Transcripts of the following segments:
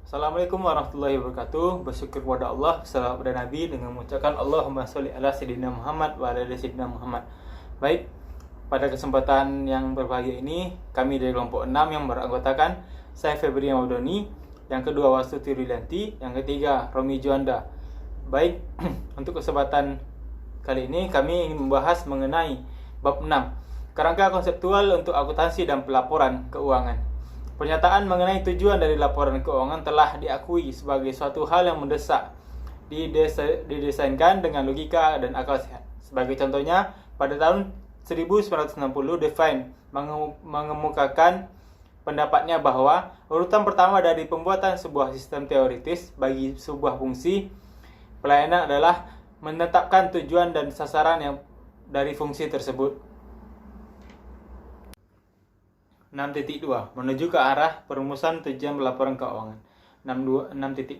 Assalamualaikum warahmatullahi wabarakatuh. Bersyukur kepada Allah, salawat kepada Nabi dengan mengucapkan Allahumma sholli ala sayyidina Muhammad wa ala ali sayyidina Muhammad. Baik, pada kesempatan yang berbahagia ini, kami dari kelompok 6 yang beranggotakan saya Febrian Maudoni, yang kedua Wastuti Rilanti, yang ketiga Romi Juanda. Baik, untuk kesempatan kali ini kami ingin membahas mengenai bab 6, kerangka konseptual untuk akuntansi dan pelaporan keuangan. Pernyataan mengenai tujuan dari laporan keuangan telah diakui sebagai suatu hal yang mendesak, didesainkan dengan logika dan akal sehat. Sebagai contohnya, pada tahun 1960, Devine mengemukakan pendapatnya bahwa urutan pertama dari pembuatan sebuah sistem teoritis bagi sebuah fungsi pelayanan adalah menetapkan tujuan dan sasaran yang dari fungsi tersebut. 6.2 Menuju ke arah perumusan tujuan laporan keuangan. 6.2.1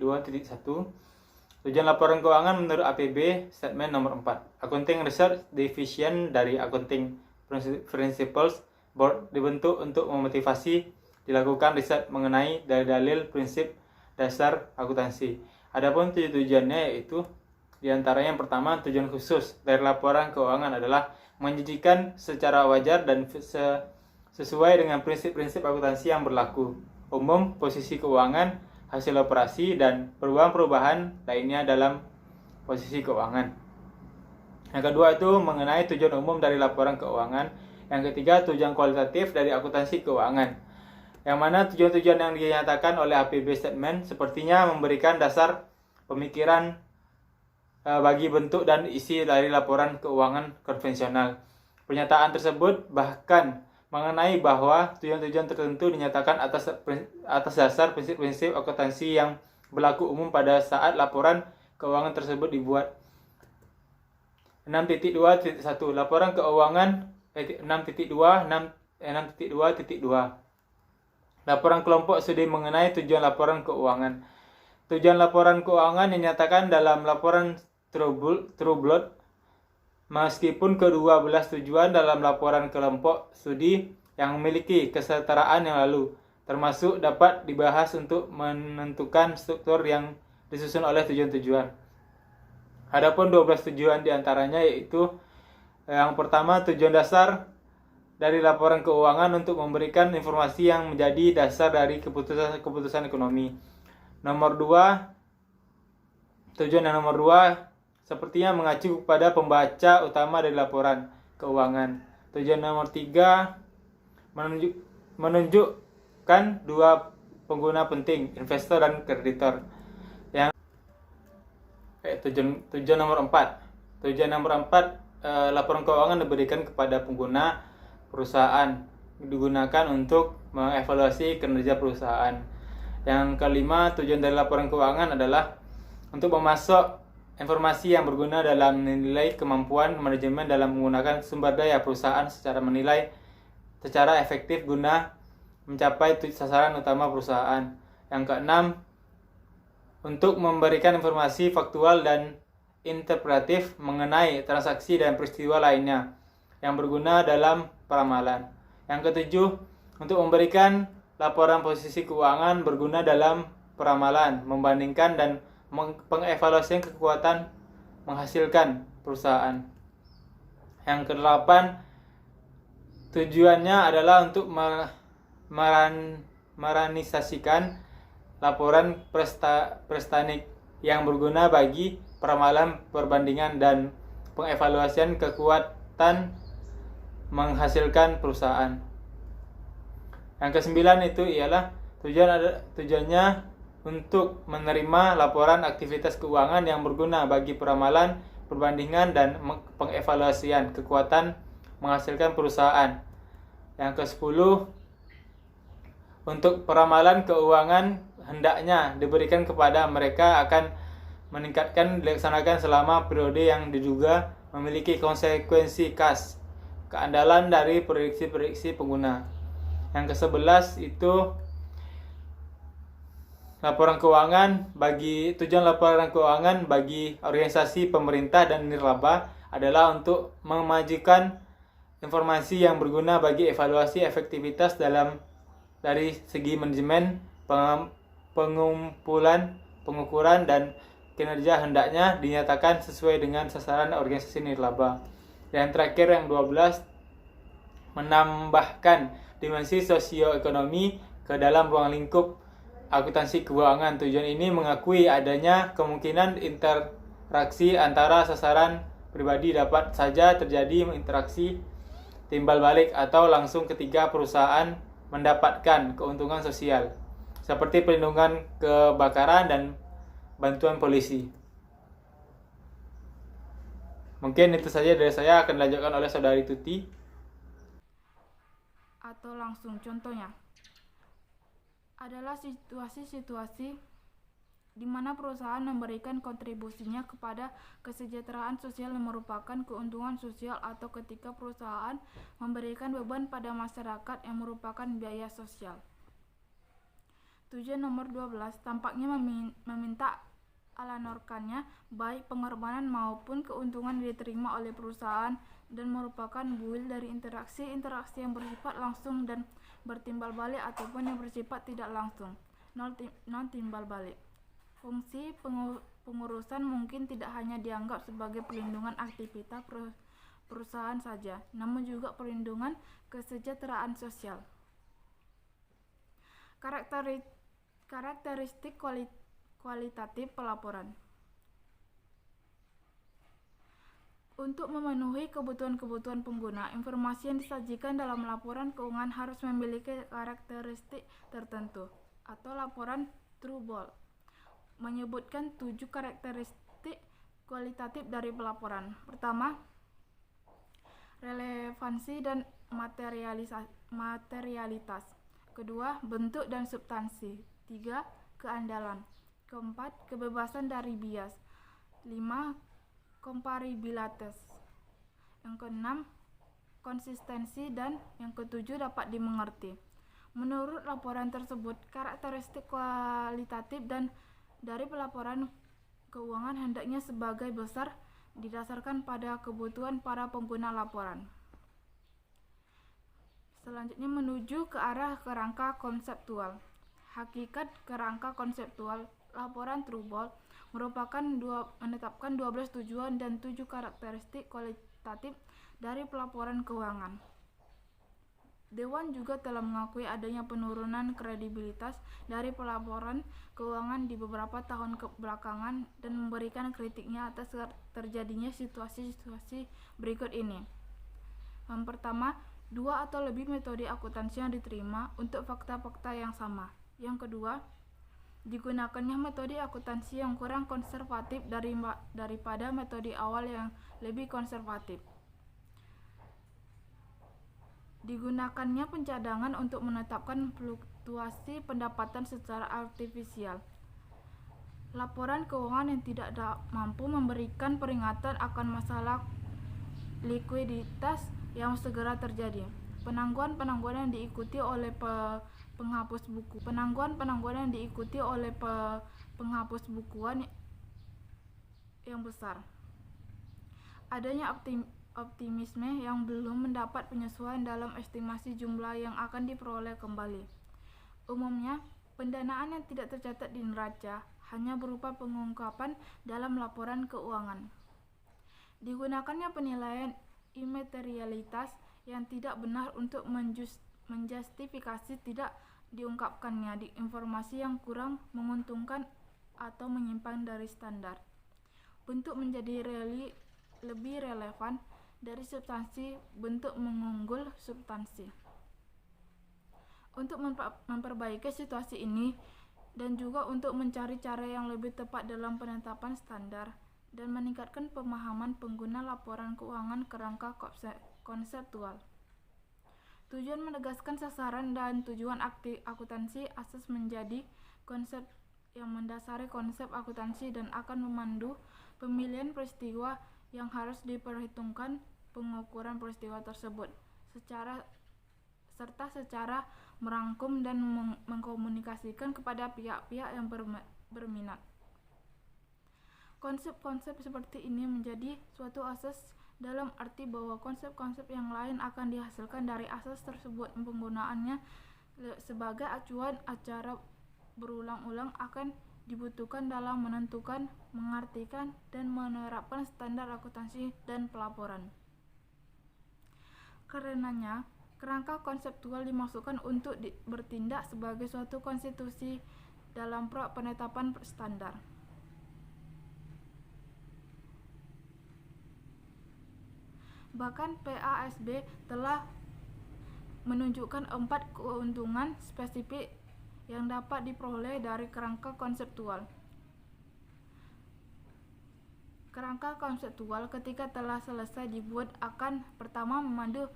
Tujuan laporan keuangan menurut APB Statement nomor 4. Accounting Research Division dari Accounting Principles Board dibentuk untuk memotivasi dilakukan riset mengenai dalil-dalil prinsip dasar akuntansi. Adapun tujuannya yaitu diantaranya yang pertama, tujuan khusus dari laporan keuangan adalah menyajikan secara wajar dan sesuai dengan prinsip-prinsip akuntansi yang berlaku umum, posisi keuangan, hasil operasi, dan perubahan-perubahan lainnya dalam posisi keuangan. Yang kedua itu mengenai tujuan umum dari laporan keuangan. Yang ketiga, tujuan kualitatif dari akuntansi keuangan, yang mana tujuan-tujuan yang dinyatakan oleh APB Statement sepertinya memberikan dasar pemikiran bagi bentuk dan isi dari laporan keuangan konvensional. Pernyataan tersebut bahkan mengenai bahwa tujuan-tujuan tertentu dinyatakan atas dasar prinsip-prinsip akuntansi yang berlaku umum pada saat laporan keuangan tersebut dibuat. 6.2.1 Laporan keuangan 6.2 Laporan kelompok studi mengenai tujuan laporan keuangan. Tujuan laporan keuangan dinyatakan dalam laporan Trueblood. Meskipun kedua belas tujuan dalam laporan kelompok studi yang memiliki kesetaraan yang lalu, termasuk dapat dibahas untuk menentukan struktur yang disusun oleh tujuan-tujuan. Adapun 12 tujuan diantaranya yaitu yang pertama, tujuan dasar dari laporan keuangan untuk memberikan informasi yang menjadi dasar dari keputusan ekonomi. Tujuan yang nomor 2 sepertinya mengacu kepada pembaca utama dari laporan keuangan. Tujuan nomor 3 menunjukkan dua pengguna penting, investor dan kreditor. Tujuan nomor 4. Tujuan nomor 4, laporan keuangan diberikan kepada pengguna perusahaan, digunakan untuk mengevaluasi kinerja perusahaan. Yang kelima, tujuan dari laporan keuangan adalah untuk memasok informasi yang berguna dalam menilai kemampuan manajemen dalam menggunakan sumber daya perusahaan secara efektif guna mencapai sasaran utama perusahaan. Yang keenam, untuk memberikan informasi faktual dan interpretatif mengenai transaksi dan peristiwa lainnya yang berguna dalam peramalan. Yang ketujuh, untuk memberikan laporan posisi keuangan berguna dalam peramalan, membandingkan dan pengevaluasian kekuatan menghasilkan perusahaan. Yang ke-8, tujuannya adalah untuk meranisasikan laporan prestanik yang berguna bagi peramalan, perbandingan, dan pengevaluasian kekuatan menghasilkan perusahaan. Yang ke-9 itu ialah tujuannya untuk menerima laporan aktivitas keuangan yang berguna bagi peramalan, perbandingan, dan pengevaluasian kekuatan menghasilkan perusahaan. Yang ke-10, untuk peramalan keuangan hendaknya diberikan kepada mereka akan meningkatkan dilaksanakan selama periode yang diduga memiliki konsekuensi khas, keandalan dari prediksi-prediksi pengguna. Yang ke-11 itu tujuan laporan keuangan bagi organisasi pemerintah dan nirlaba adalah untuk memajukan informasi yang berguna bagi evaluasi efektivitas dari segi manajemen, pengukuran dan kinerja hendaknya dinyatakan sesuai dengan sasaran organisasi nirlaba. Yang terakhir yang 12, menambahkan dimensi sosioekonomi ke dalam ruang lingkup akuntansi keuangan. Tujuan ini mengakui adanya kemungkinan interaksi antara sasaran pribadi dapat saja terjadi interaksi timbal balik atau langsung ketika perusahaan mendapatkan keuntungan sosial seperti perlindungan kebakaran dan bantuan polisi. Mungkin itu saja dari saya, akan dilanjutkan oleh Saudari Tuti. Atau langsung, contohnya adalah situasi-situasi di mana perusahaan memberikan kontribusinya kepada kesejahteraan sosial yang merupakan keuntungan sosial, atau ketika perusahaan memberikan beban pada masyarakat yang merupakan biaya sosial. Tujuan nomor 12 tampaknya meminta alanorkannya baik pengorbanan maupun keuntungan diterima oleh perusahaan dan merupakan buil dari interaksi yang bersifat langsung dan bertimbal balik ataupun yang bersifat tidak langsung, non timbal balik. Fungsi pengurusan mungkin tidak hanya dianggap sebagai perlindungan aktivitas perusahaan saja, namun juga perlindungan kesejahteraan sosial. Karakteristik kualitatif pelaporan. Untuk memenuhi kebutuhan-kebutuhan pengguna, informasi yang disajikan dalam laporan keuangan harus memiliki karakteristik tertentu, atau laporan Trubol menyebutkan 7 karakteristik kualitatif dari pelaporan. Pertama, relevansi dan materialitas. Kedua, bentuk dan substansi. 3, keandalan. Keempat, kebebasan dari bias. 5, komparabilitas. Yang keenam, konsistensi, dan yang ketujuh, dapat dimengerti. Menurut laporan tersebut, karakteristik kualitatif dan dari pelaporan keuangan hendaknya sebagai besar didasarkan pada kebutuhan para pengguna laporan. Selanjutnya menuju ke arah kerangka konseptual. Hakikat kerangka konseptual laporan Trubol merupakan menetapkan 12 tujuan dan 7 karakteristik kualitatif dari pelaporan keuangan. Dewan juga telah mengakui adanya penurunan kredibilitas dari pelaporan keuangan di beberapa tahun belakangan dan memberikan kritiknya atas terjadinya situasi-situasi berikut ini. Yang pertama, 2 atau lebih metode akuntansi yang diterima untuk fakta-fakta yang sama. Yang kedua, digunakannya metode akuntansi yang kurang konservatif daripada metode awal yang lebih konservatif. Digunakannya pencadangan untuk menetapkan fluktuasi pendapatan secara artifisial. Laporan keuangan yang tidak mampu memberikan peringatan akan masalah likuiditas yang segera terjadi. Penangguhan yang diikuti oleh penghapus buku. Penangguhan yang diikuti oleh penghapus bukuan yang besar. Adanya optimisme yang belum mendapat penyesuaian dalam estimasi jumlah yang akan diperoleh kembali. Umumnya, pendanaan yang tidak tercatat di neraca hanya berupa pengungkapan dalam laporan keuangan. Digunakannya penilaian imaterialitas yang tidak benar untuk menjustifikasi tidak diungkapkannya di informasi yang kurang menguntungkan atau menyimpang dari standar. Bentuk menjadi lebih relevan dari substansi, bentuk mengunggul substansi. Untuk memperbaiki situasi ini dan juga untuk mencari cara yang lebih tepat dalam penetapan standar dan meningkatkan pemahaman pengguna laporan keuangan kerangka konseptual. Tujuan menegaskan sasaran dan tujuan akuntansi asas menjadi konsep yang mendasari konsep akuntansi dan akan memandu pemilihan peristiwa yang harus diperhitungkan pengukuran peristiwa tersebut serta secara merangkum dan mengkomunikasikan kepada pihak-pihak yang berminat. Konsep-konsep seperti ini menjadi suatu asas dalam arti bahwa konsep-konsep yang lain akan dihasilkan dari asas tersebut. Penggunaannya sebagai acuan acara berulang-ulang akan dibutuhkan dalam menentukan, mengartikan, dan menerapkan standar akuntansi dan pelaporan. Karenanya, kerangka konseptual dimaksudkan untuk bertindak sebagai suatu konstitusi dalam penetapan standar. Bahkan PASB telah menunjukkan 4 keuntungan spesifik yang dapat diperoleh dari kerangka konseptual. Kerangka konseptual ketika telah selesai dibuat akan pertama memandu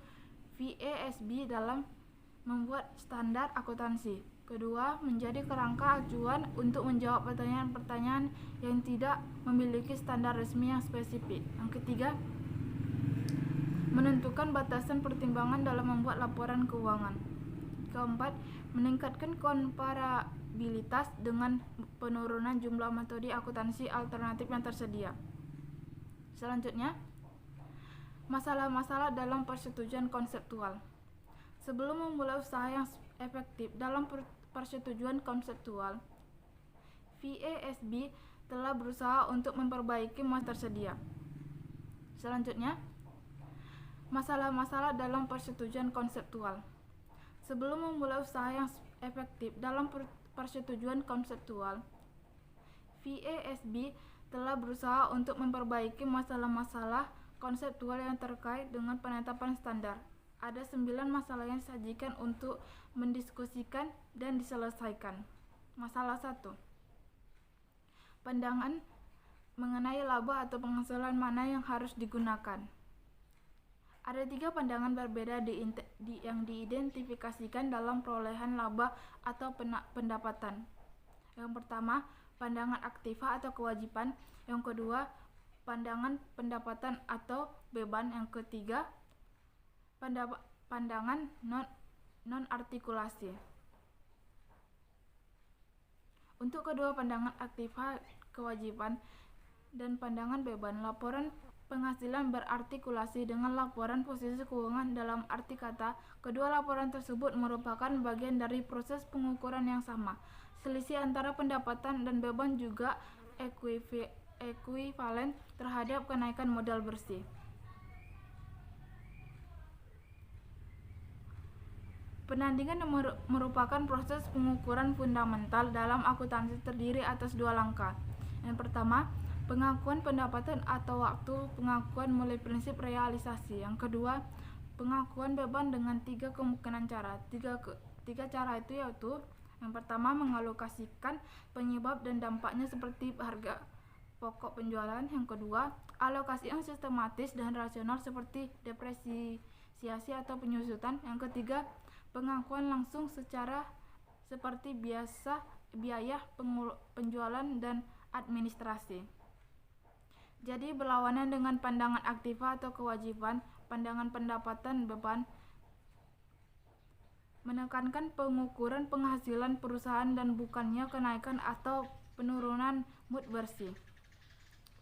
PASB dalam membuat standar akuntansi. Kedua, menjadi kerangka acuan untuk menjawab pertanyaan-pertanyaan yang tidak memiliki standar resmi yang spesifik. Yang ketiga, menentukan batasan pertimbangan dalam membuat laporan keuangan. Keempat, meningkatkan komparabilitas dengan penurunan jumlah metode akuntansi alternatif yang tersedia. Selanjutnya, masalah-masalah dalam persetujuan konseptual. Sebelum memulai usaha yang efektif dalam persetujuan konseptual, PASB telah berusaha untuk memperbaiki masalah tersedia. Selanjutnya, masalah-masalah dalam persetujuan konseptual. Sebelum memulai usaha yang efektif dalam persetujuan konseptual, PASB telah berusaha untuk memperbaiki masalah-masalah konseptual yang terkait dengan penetapan standar. Ada 9 masalah yang disajikan untuk mendiskusikan dan diselesaikan. Masalah 1. Pandangan mengenai laba atau penghasilan mana yang harus digunakan. Ada 3 pandangan berbeda yang diidentifikasikan dalam perolehan laba atau pendapatan. Yang pertama, pandangan aktiva atau kewajiban. Yang kedua, pandangan pendapatan atau beban. Yang ketiga, pandangan non-artikulasi. Untuk kedua pandangan aktiva, kewajiban, dan pandangan beban, laporan penghasilan berartikulasi dengan laporan posisi keuangan. Dalam arti kata, kedua laporan tersebut merupakan bagian dari proses pengukuran yang sama. Selisih antara pendapatan dan beban juga ekuivalen terhadap kenaikan modal bersih. Penandingan merupakan proses pengukuran fundamental dalam akuntansi terdiri atas 2 langkah. Yang pertama, pengakuan pendapatan atau waktu pengakuan mulai prinsip realisasi. Yang kedua, pengakuan beban dengan 3 kemungkinan cara. Tiga cara itu yaitu: yang pertama, mengalokasikan penyebab dan dampaknya seperti harga pokok penjualan. Yang kedua, alokasi yang sistematis dan rasional seperti depresiasi atau penyusutan. Yang ketiga, pengakuan langsung seperti biaya penjualan dan administrasi. Jadi berlawanan dengan pandangan aktiva atau kewajiban, pandangan pendapatan beban menekankan pengukuran penghasilan perusahaan dan bukannya kenaikan atau penurunan mood bersih.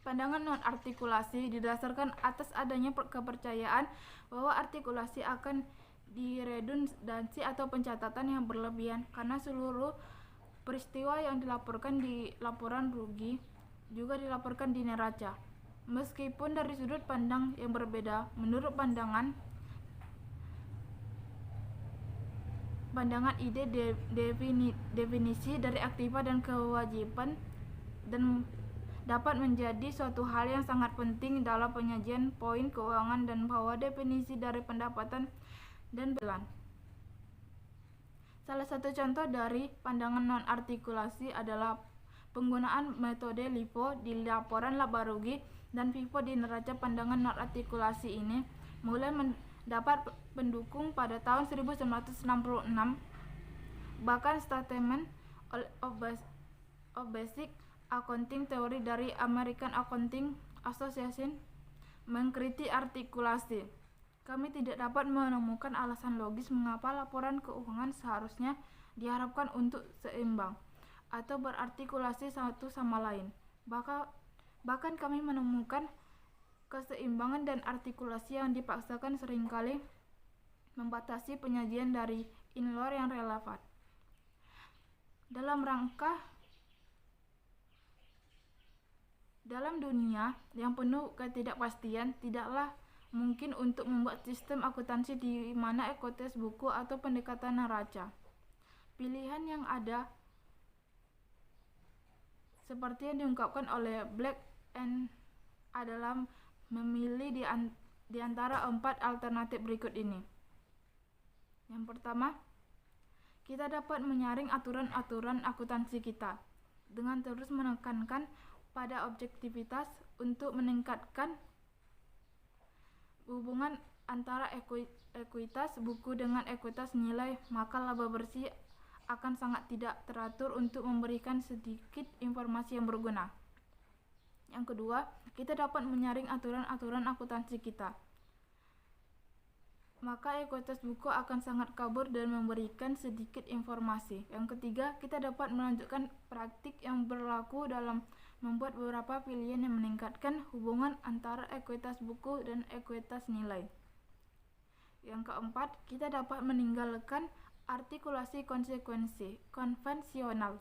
Pandangan non-artikulasi didasarkan atas adanya kepercayaan bahwa artikulasi akan diredundansi atau pencatatan yang berlebihan karena seluruh peristiwa yang dilaporkan di laporan rugi juga dilaporkan di neraca. Meskipun dari sudut pandang yang berbeda, menurut pandangan ide definisi dari aktiva dan kewajiban dan dapat menjadi suatu hal yang sangat penting dalam penyajian poin keuangan, dan bahwa definisi dari pendapatan dan beban. Salah satu contoh dari pandangan non-artikulasi adalah penggunaan metode LIFO di laporan laba rugi dan FIFO di neraca. Pandangan non-artikulasi ini mulai mendapat pendukung pada tahun 1966. Bahkan Statement of Basic Accounting Theory dari American Accounting Association mengkritik artikulasi. Kami tidak dapat menemukan alasan logis mengapa laporan keuangan seharusnya diharapkan untuk seimbang atau berartikulasi satu sama lain. Bahkan kami menemukan keseimbangan dan artikulasi yang dipaksakan seringkali membatasi penyajian dari inlor yang relevan. Dalam dunia yang penuh ketidakpastian, tidaklah mungkin untuk membuat sistem akuntansi di mana ekuitas buku atau pendekatan neraca. Pilihan yang ada seperti yang diungkapkan oleh Black and adalah memilih di antara 4 alternatif berikut ini. Yang pertama, kita dapat menyaring aturan-aturan akuntansi kita dengan terus menekankan pada objektivitas untuk meningkatkan hubungan antara ekuitas buku dengan ekuitas nilai, maka laba bersih akan sangat tidak teratur untuk memberikan sedikit informasi yang berguna. Yang kedua, kita dapat menyaring aturan-aturan akuntansi kita, maka ekuitas buku akan sangat kabur dan memberikan sedikit informasi. Yang ketiga, kita dapat melanjutkan praktik yang berlaku dalam membuat beberapa pilihan yang meningkatkan hubungan antara ekuitas buku dan ekuitas nilai. Yang keempat, kita dapat meninggalkan artikulasi konsekuensi konvensional.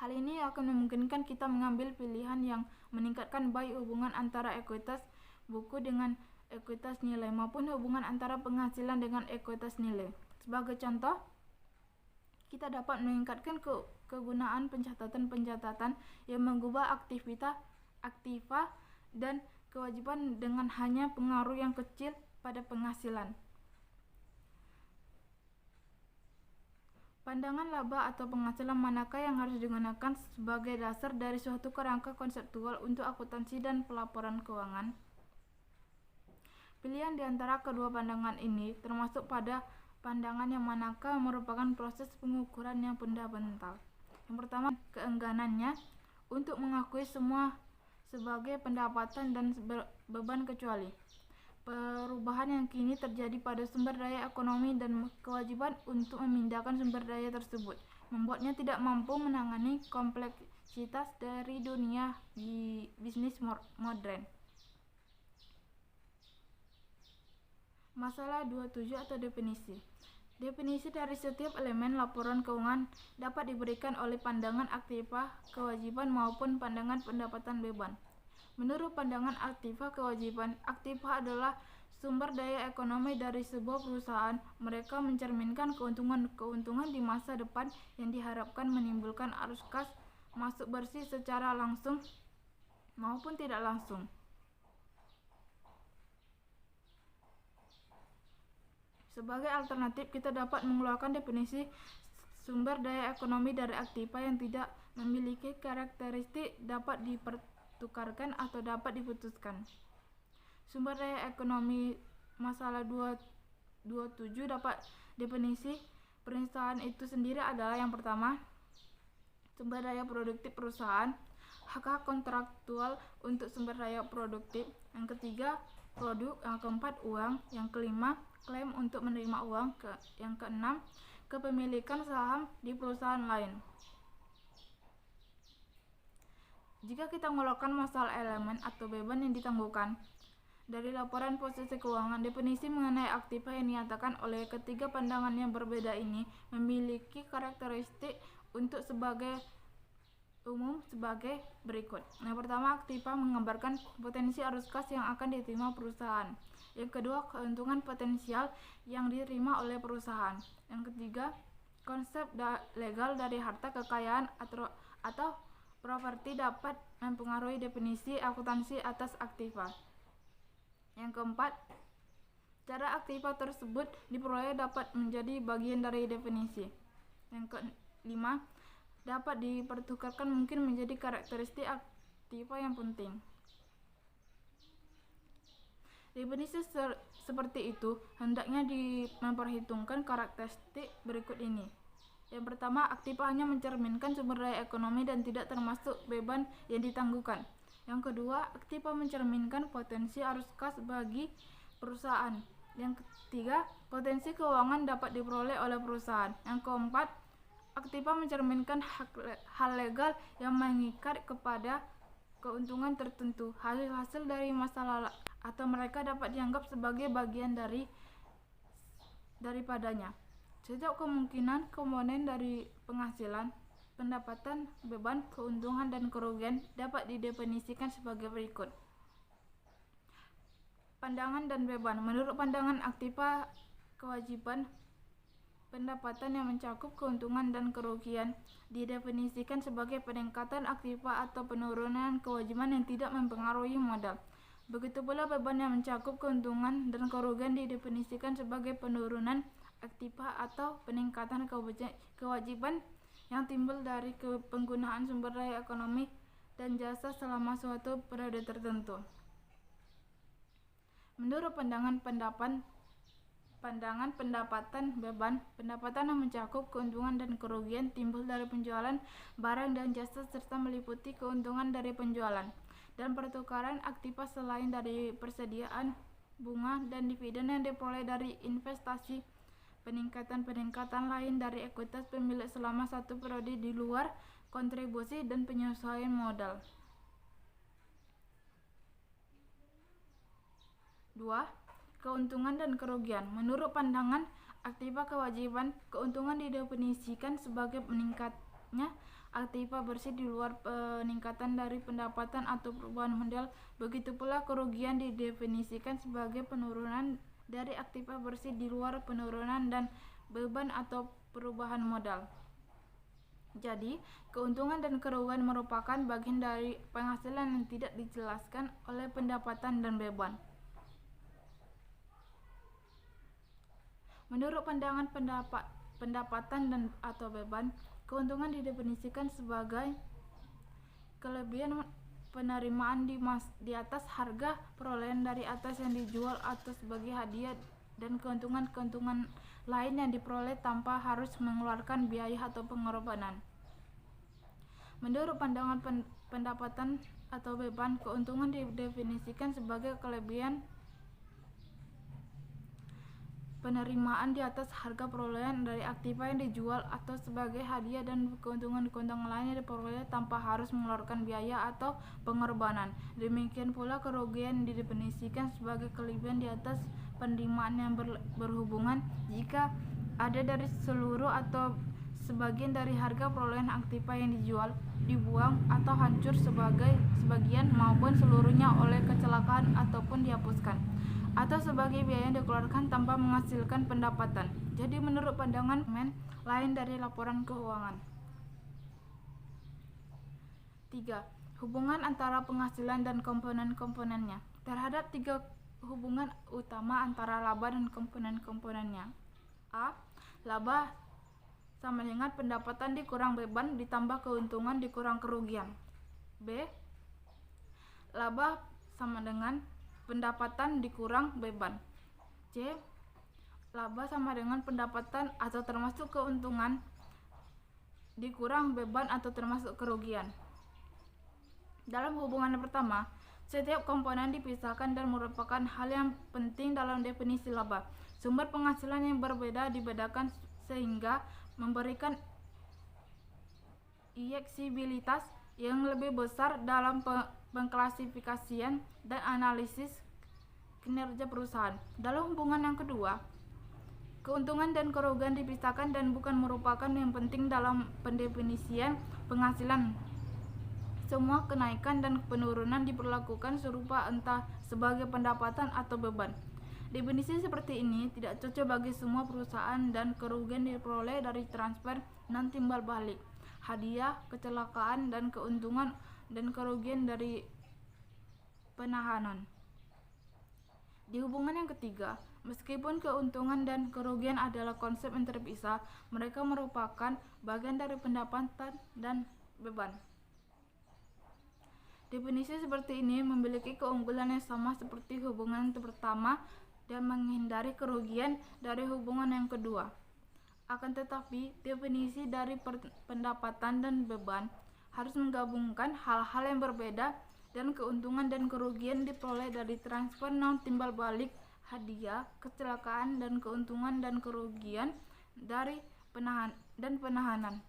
Hal ini akan memungkinkan kita mengambil pilihan yang meningkatkan baik hubungan antara ekuitas buku dengan ekuitas nilai maupun hubungan antara penghasilan dengan ekuitas nilai. Sebagai contoh, kita dapat meningkatkan kegunaan pencatatan yang mengubah aktiva dan kewajiban dengan hanya pengaruh yang kecil pada penghasilan. Pandangan laba atau penghasilan manakah yang harus digunakan sebagai dasar dari suatu kerangka konseptual untuk akuntansi dan pelaporan keuangan? Pilihan di antara kedua pandangan ini termasuk pada pandangan yang manakah merupakan proses pengukuran yang fundamental. Yang pertama, keengganannya untuk mengakui semua sebagai pendapatan dan beban kecuali perubahan yang kini terjadi pada sumber daya ekonomi dan kewajiban untuk memindahkan sumber daya tersebut membuatnya tidak mampu menangani kompleksitas dari dunia bisnis modern. Masalah 27 atau definisi. Definisi dari setiap elemen laporan keuangan dapat diberikan oleh pandangan aktiva kewajiban maupun pandangan pendapatan beban. Menurut pandangan aktiva kewajiban, aktiva adalah sumber daya ekonomi dari sebuah perusahaan. Mereka mencerminkan keuntungan di masa depan yang diharapkan menimbulkan arus kas masuk bersih secara langsung maupun tidak langsung. Sebagai alternatif, kita dapat mengeluarkan definisi sumber daya ekonomi dari aktiva yang tidak memiliki karakteristik dapat dipertukarkan atau dapat diputuskan. Sumber daya ekonomi masalah 27 dapat definisi perusahaan itu sendiri adalah yang pertama, sumber daya produktif perusahaan, hak kontraktual untuk sumber daya produktif, yang ketiga, produk, yang keempat, uang, yang kelima, klaim untuk menerima uang, yang keenam, kepemilikan saham di perusahaan lain. Jika kita mengeluarkan masalah elemen atau beban yang ditangguhkan dari laporan posisi keuangan, definisi mengenai aktiva yang dinyatakan oleh ketiga pandangan yang berbeda ini memiliki karakteristik untuk sebagai umum sebagai berikut. Yang pertama, aktiva menggambarkan potensi arus kas yang akan diterima perusahaan. Yang kedua, keuntungan potensial yang diterima oleh perusahaan. Yang ketiga, konsep legal dari harta kekayaan atau properti dapat mempengaruhi definisi akuntansi atas aktiva. Yang keempat, cara aktiva tersebut diperoleh dapat menjadi bagian dari definisi. Yang kelima, dapat dipertukarkan mungkin menjadi karakteristik aktiva yang penting. Definisi seperti itu hendaknya memperhitungkan karakteristik berikut ini. Yang pertama, aktiva hanya mencerminkan sumber daya ekonomi dan tidak termasuk beban yang ditangguhkan. Yang kedua, aktiva mencerminkan potensi arus kas bagi perusahaan. Yang ketiga, potensi keuangan dapat diperoleh oleh perusahaan. Yang keempat, aktiva mencerminkan hal legal yang mengikat kepada keuntungan tertentu. Hasil dari masalah atau mereka dapat dianggap sebagai bagian daripadanya. Setiap kemungkinan komponen dari penghasilan, pendapatan, beban, keuntungan, dan kerugian dapat didefinisikan sebagai berikut. Pandangan dan beban. Menurut pandangan aktiva, kewajiban pendapatan yang mencakup keuntungan dan kerugian didefinisikan sebagai peningkatan aktiva atau penurunan kewajiban yang tidak mempengaruhi modal. Begitu pula beban yang mencakup keuntungan dan kerugian didefinisikan sebagai penurunan aktiva atau peningkatan kewajiban yang timbul dari penggunaan sumber daya ekonomi dan jasa selama suatu periode tertentu. Menurut pandangan pendapatan beban, pendapatan yang mencakup keuntungan dan kerugian timbul dari penjualan barang dan jasa serta meliputi keuntungan dari penjualan dan pertukaran aktiva selain dari persediaan bunga dan dividen yang diperoleh dari investasi, peningkatan lain dari ekuitas pemilik selama satu periode di luar kontribusi dan penyesuaian modal. 2. Keuntungan dan kerugian. Menurut pandangan aktiva kewajiban, keuntungan didefinisikan sebagai meningkatnya aktiva bersih di luar peningkatan dari pendapatan atau perubahan modal. Begitu pula kerugian didefinisikan sebagai penurunan dari aktiva bersih di luar penurunan dan beban atau perubahan modal. Jadi, keuntungan dan kerugian merupakan bagian dari penghasilan yang tidak dijelaskan oleh pendapatan dan beban. Menurut pandangan pendapatan dan atau beban, keuntungan didefinisikan sebagai kelebihan penerimaan di atas harga perolehan dari atas yang dijual atau sebagai hadiah dan keuntungan lain yang diperoleh tanpa harus mengeluarkan biaya atau pengorbanan. Menurut pandangan pendapatan atau beban, keuntungan didefinisikan sebagai kelebihan penerimaan di atas harga perolehan dari aktiva yang dijual atau sebagai hadiah dan keuntungan lain yang diperoleh tanpa harus mengeluarkan biaya atau pengorbanan. Demikian pula kerugian didefinisikan sebagai kelebihan di atas penerimaan yang berhubungan jika ada dari seluruh atau sebagian dari harga perolehan aktiva yang dijual, dibuang atau hancur sebagian maupun seluruhnya oleh kecelakaan ataupun dihapuskan, atau sebagai biaya yang dikeluarkan tanpa menghasilkan pendapatan. Jadi menurut pandangan lain dari laporan keuangan. 3. Hubungan antara penghasilan dan komponen-komponennya. Terhadap 3 hubungan utama antara laba dan komponen-komponennya. A. Laba sama dengan pendapatan dikurang beban ditambah keuntungan dikurang kerugian. B. Laba sama dengan pendapatan dikurang beban. C. Laba sama dengan pendapatan atau termasuk keuntungan dikurang beban atau termasuk kerugian. Dalam hubungan yang pertama, setiap komponen dipisahkan dan merupakan hal yang penting dalam definisi laba. Sumber penghasilan yang berbeda dibedakan sehingga memberikan fleksibilitas yang lebih besar dalam pengklasifikasian dan analisis kinerja perusahaan. Dalam hubungan yang kedua, keuntungan dan kerugian dipisahkan dan bukan merupakan yang penting dalam pendefinisian penghasilan. Semua kenaikan dan penurunan diperlakukan serupa entah sebagai pendapatan atau beban. Definisi seperti ini tidak cocok bagi semua perusahaan dan kerugian diperoleh dari transfer non timbal balik, hadiah, kecelakaan, dan keuntungan dan kerugian dari penahanan. Di hubungan yang ketiga, meskipun keuntungan dan kerugian adalah konsep yang terpisah, mereka merupakan bagian dari pendapatan dan beban. Definisi seperti ini memiliki keunggulan yang sama seperti hubungan pertama dan menghindari kerugian dari hubungan yang kedua. Akan tetapi, definisi dari pendapatan dan beban harus menggabungkan hal-hal yang berbeda dan keuntungan dan kerugian diperoleh dari transfer non timbal balik, hadiah, kecelakaan, dan keuntungan dan kerugian dari penahanan.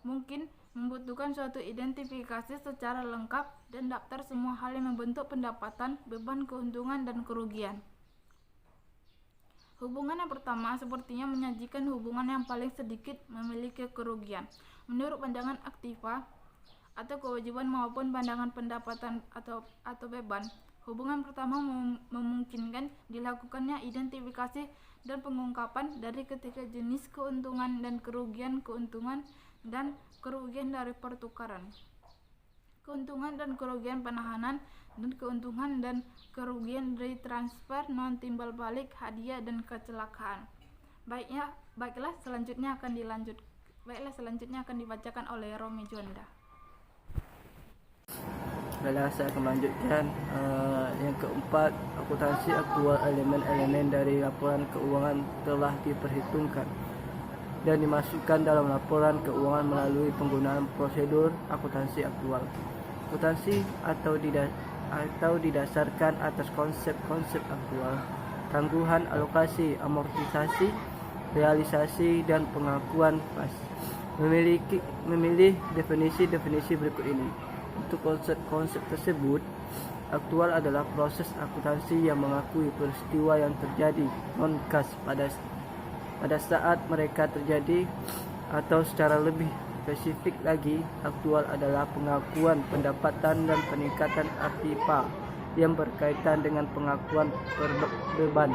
Mungkin membutuhkan suatu identifikasi secara lengkap dan daftar semua hal yang membentuk pendapatan, beban, keuntungan, dan kerugian. Hubungan yang pertama sepertinya menyajikan hubungan yang paling sedikit memiliki kerugian. Menurut pandangan aktiva atau kewajiban maupun pandangan pendapatan atau beban, hubungan pertama memungkinkan dilakukannya identifikasi dan pengungkapan dari ketiga jenis keuntungan dan kerugian dari pertukaran, keuntungan dan kerugian penahanan, dan keuntungan dan kerugian dari transfer non timbal balik, hadiah, dan kecelakaan. Baiklah selanjutnya akan dibacakan oleh Romi Juanda. Baiklah, saya akan melanjutkan. Yang keempat, akuntansi aktual. Elemen-elemen dari laporan keuangan telah diperhitungkan dan dimasukkan dalam laporan keuangan melalui penggunaan prosedur akuntansi aktual. Akuntansi atau didasarkan atas konsep-konsep aktual, tangguhan, alokasi, amortisasi, realisasi, dan pengakuan pas. Memilih definisi-definisi berikut ini. Untuk konsep-konsep tersebut, aktual adalah proses akuntansi yang mengakui peristiwa yang terjadi non-kas pada saat mereka terjadi, atau secara lebih spesifik lagi, aktual adalah pengakuan pendapatan dan peningkatan aktiva yang berkaitan dengan pengakuan beban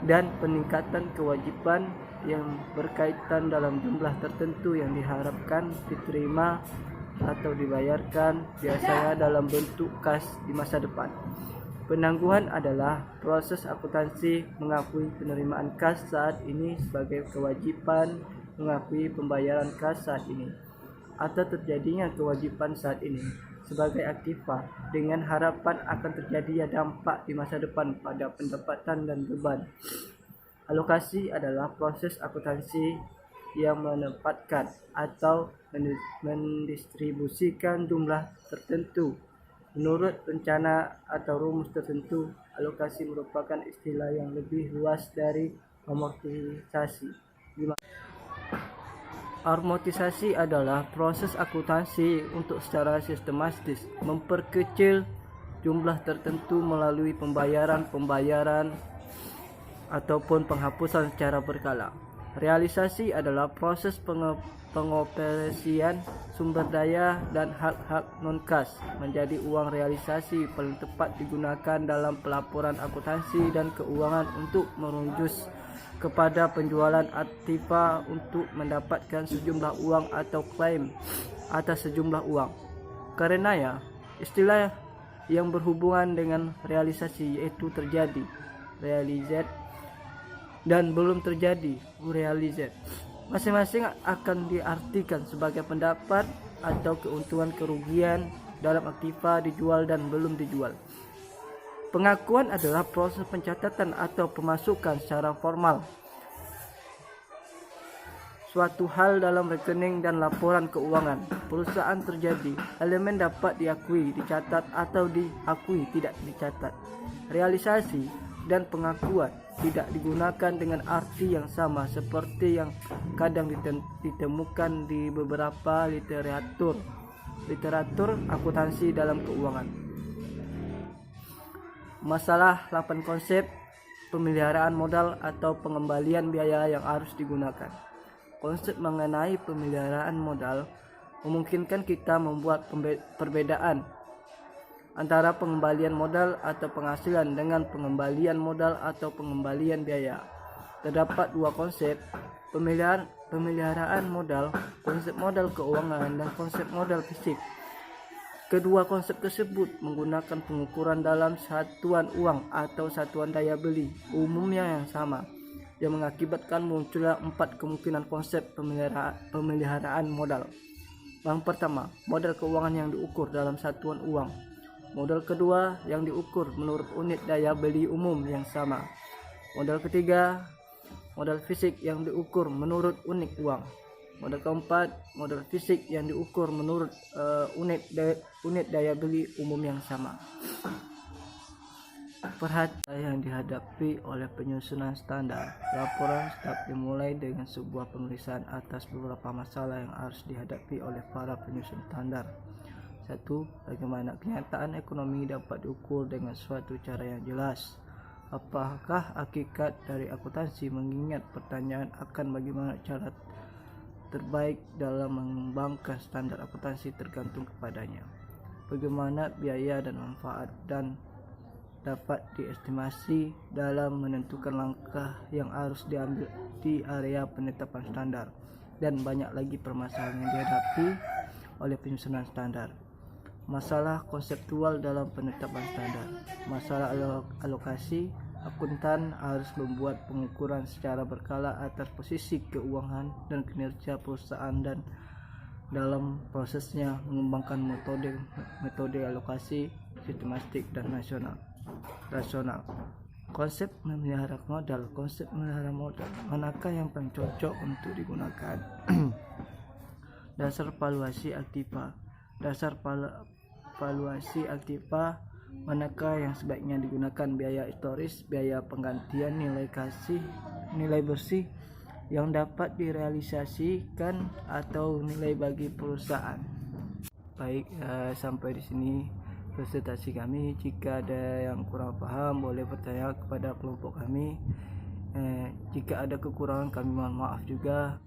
dan peningkatan kewajiban yang berkaitan dalam jumlah tertentu yang diharapkan diterima atau dibayarkan, biasanya dalam bentuk kas di masa depan. Penangguhan adalah proses akuntansi mengakui penerimaan kas saat ini sebagai kewajiban mengakui pembayaran kas saat ini, atau terjadinya kewajiban saat ini sebagai aktiva dengan harapan akan terjadinya dampak di masa depan pada pendapatan dan beban. Alokasi adalah proses akuntansi yang menempatkan atau mendistribusikan jumlah tertentu menurut rencana atau rumus tertentu. Alokasi merupakan istilah yang lebih luas dari amortisasi. Amortisasi adalah proses akuntansi untuk secara sistematis memperkecil jumlah tertentu melalui pembayaran ataupun penghapusan secara berkala. Realisasi adalah proses pengoperasian sumber daya dan hak-hak non-kas menjadi uang. Realisasi paling tepat digunakan dalam pelaporan akuntansi dan keuangan untuk merujuk kepada penjualan aktiva untuk mendapatkan sejumlah uang atau klaim atas sejumlah uang. Karenanya, istilah yang berhubungan dengan realisasi yaitu terjadi, realized, dan belum terjadi, realized. Masing-masing akan diartikan sebagai pendapat atau keuntungan kerugian dalam aktiva dijual dan belum dijual. Pengakuan adalah proses pencatatan atau pemasukan secara formal suatu hal dalam rekening dan laporan keuangan perusahaan terjadi. Elemen dapat diakui, dicatat, atau diakui tidak dicatat. Realisasi dan pengakuan tidak digunakan dengan arti yang sama seperti yang kadang ditemukan di beberapa literatur akuntansi dalam keuangan. Masalah 8 konsep pemeliharaan modal atau pengembalian biaya yang harus digunakan. Konsep mengenai pemeliharaan modal memungkinkan kita membuat perbedaan antara pengembalian modal atau penghasilan dengan pengembalian modal atau pengembalian biaya. Terdapat 2 konsep pemeliharaan modal, konsep modal keuangan dan konsep modal fisik. Kedua konsep tersebut menggunakan pengukuran dalam satuan uang atau satuan daya beli umumnya yang sama, yang mengakibatkan munculnya 4 kemungkinan konsep pemeliharaan modal. Yang pertama, modal keuangan yang diukur dalam satuan uang. Modal kedua, yang diukur menurut unit daya beli umum yang sama. Modal ketiga, modal fisik yang diukur menurut unit uang. Modal keempat, modal fisik yang diukur menurut unit daya beli umum yang sama. Perhatian yang dihadapi oleh penyusunan standar. Laporan staf dimulai dengan sebuah pemeriksaan atas beberapa masalah yang harus dihadapi oleh para penyusun standar. 1. Bagaimana kenyataan ekonomi dapat diukur dengan suatu cara yang jelas. Apakah hakikat dari akuntansi? Mengingat pertanyaan akan bagaimana cara terbaik dalam mengembangkan standar akuntansi tergantung kepadanya. Bagaimana biaya dan manfaat dan dapat diestimasi dalam menentukan langkah yang harus diambil di area penetapan standar, dan banyak lagi permasalahan yang dihadapi oleh penyusunan standar. Masalah konseptual dalam penetapan standar. Masalah alokasi. Akuntan harus membuat pengukuran secara berkala atas posisi keuangan dan kinerja perusahaan dan dalam prosesnya mengembangkan metode alokasi sistematik dan rasional. Konsep memelihara modal. Manakah yang paling cocok untuk digunakan? Dasar valuasi aktiva. Valuasi aktiva, manakah yang sebaiknya digunakan? Biaya historis, biaya penggantian, nilai bersih yang dapat direalisasikan, atau nilai bagi perusahaan. Baik, sampai di sini presentasi kami. Jika ada yang kurang paham, boleh bertanya kepada kelompok kami. Jika ada kekurangan, kami mohon maaf juga.